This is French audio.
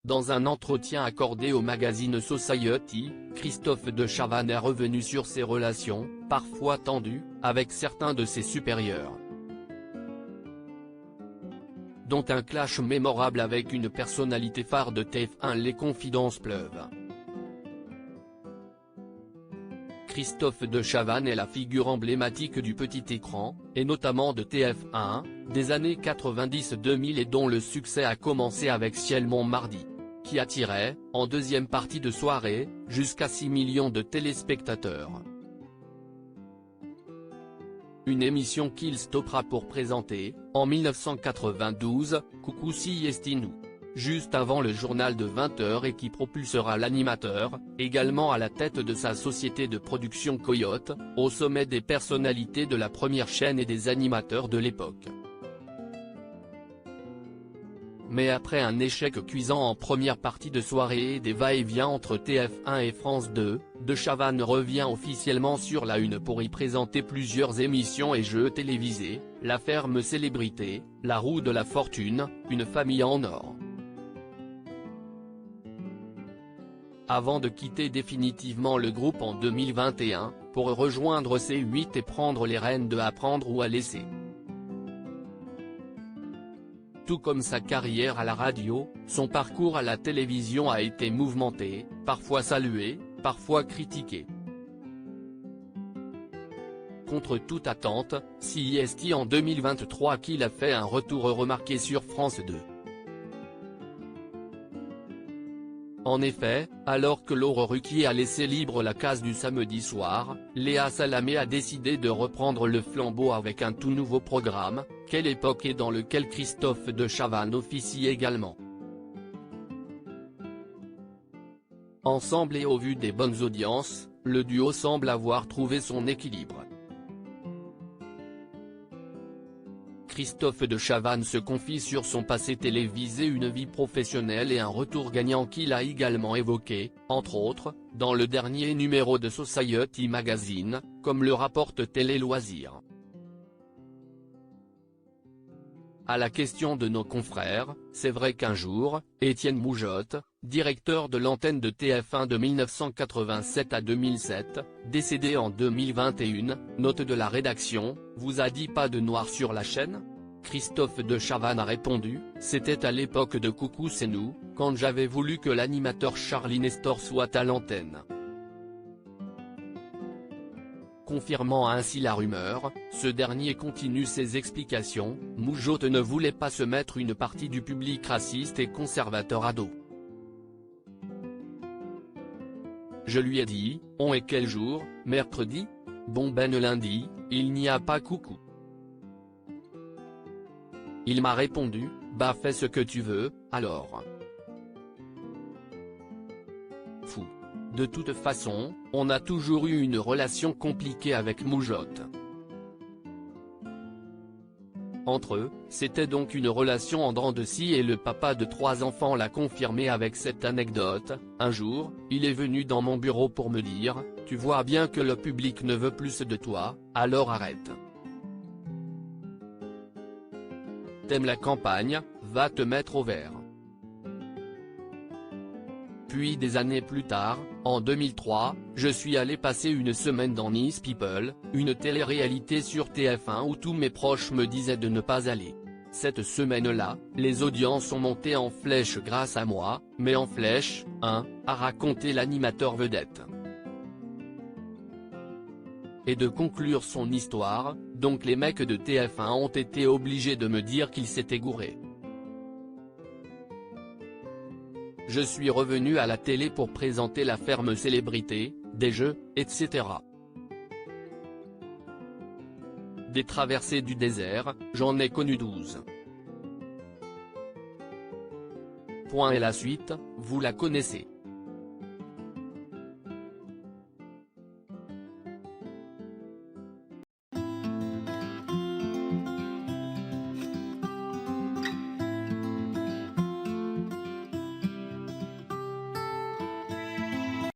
Dans un entretien accordé au magazine Society, Christophe de Chavannes est revenu sur ses relations, parfois tendues, avec certains de ses supérieurs, dont un clash mémorable avec une personnalité phare de TF1. Les confidences pleuvent. Christophe de Chavannes est la figure emblématique du petit écran, et notamment de TF1, des années 90-2000 et dont le succès a commencé avec Ciel mon mardi, qui attirait, en deuxième partie de soirée, jusqu'à 6 millions de téléspectateurs. Une émission qu'il stoppera pour présenter, en 1992, Coucou si Esti-nous, juste avant le journal de 20h, et qui propulsera l'animateur, également à la tête de sa société de production Coyote, au sommet des personnalités de la première chaîne et des animateurs de l'époque. Mais après un échec cuisant en première partie de soirée et des va-et-vient entre TF1 et France 2, de Chavannes revient officiellement sur la une pour y présenter plusieurs émissions et jeux télévisés, La Ferme Célébrité, La Roue de la Fortune, Une famille en or. Avant de quitter définitivement le groupe en 2021, pour rejoindre C8 et prendre les rênes de À prendre ou à laisser. Tout comme sa carrière à la radio, son parcours à la télévision a été mouvementé, parfois salué, parfois critiqué. Contre toute attente, c'est en 2023 qu'il a fait un retour remarqué sur France 2. En effet, alors que Laure Ruquier a laissé libre la case du samedi soir, Léa Salamé a décidé de reprendre le flambeau avec un tout nouveau programme, Quelle époque, et dans lequel Christophe de Chavannes officie également. Ensemble et au vu des bonnes audiences, le duo semble avoir trouvé son équilibre. Christophe de Chavannes se confie sur son passé télévisé, une vie professionnelle et un retour gagnant qu'il a également évoqué, entre autres, dans le dernier numéro de Society Magazine, comme le rapporte Télé Loisirs. À la question de nos confrères, c'est vrai qu'un jour, Étienne Moujotte, directeur de l'antenne de TF1 de 1987 à 2007, décédé en 2021, note de la rédaction, vous a dit pas de noir sur la chaîne ? Christophe de Chavannes a répondu, c'était à l'époque de Coucou c'est nous, quand j'avais voulu que l'animateur Charlie Nestor soit à l'antenne. Confirmant ainsi la rumeur, ce dernier continue ses explications, Moujotte ne voulait pas se mettre une partie du public raciste et conservateur à dos. Je lui ai dit, on est quel jour, mercredi ? Bon ben lundi, il n'y a pas Coucou. Il m'a répondu, bah fais ce que tu veux, alors. Fou. De toute façon, on a toujours eu une relation compliquée avec Moujotte. Entre eux, c'était donc une relation en dents de scie, et le papa de 3 enfants l'a confirmé avec cette anecdote, un jour, il est venu dans mon bureau pour me dire, tu vois bien que le public ne veut plus de toi, alors arrête. T'aimes la campagne, va te mettre au vert. Puis des années plus tard, en 2003, je suis allé passer une semaine dans Nice People, une télé-réalité sur TF1 où tous mes proches me disaient de ne pas aller. Cette semaine-là, les audiences ont monté en flèche grâce à moi, mais en flèche, a raconté l'animateur vedette. Et de conclure son histoire, donc les mecs de TF1 ont été obligés de me dire qu'ils s'étaient gourés. Je suis revenu à la télé pour présenter La Ferme Célébrité, des jeux, etc. Des traversées du désert, j'en ai connu 12. Et la suite, vous la connaissez.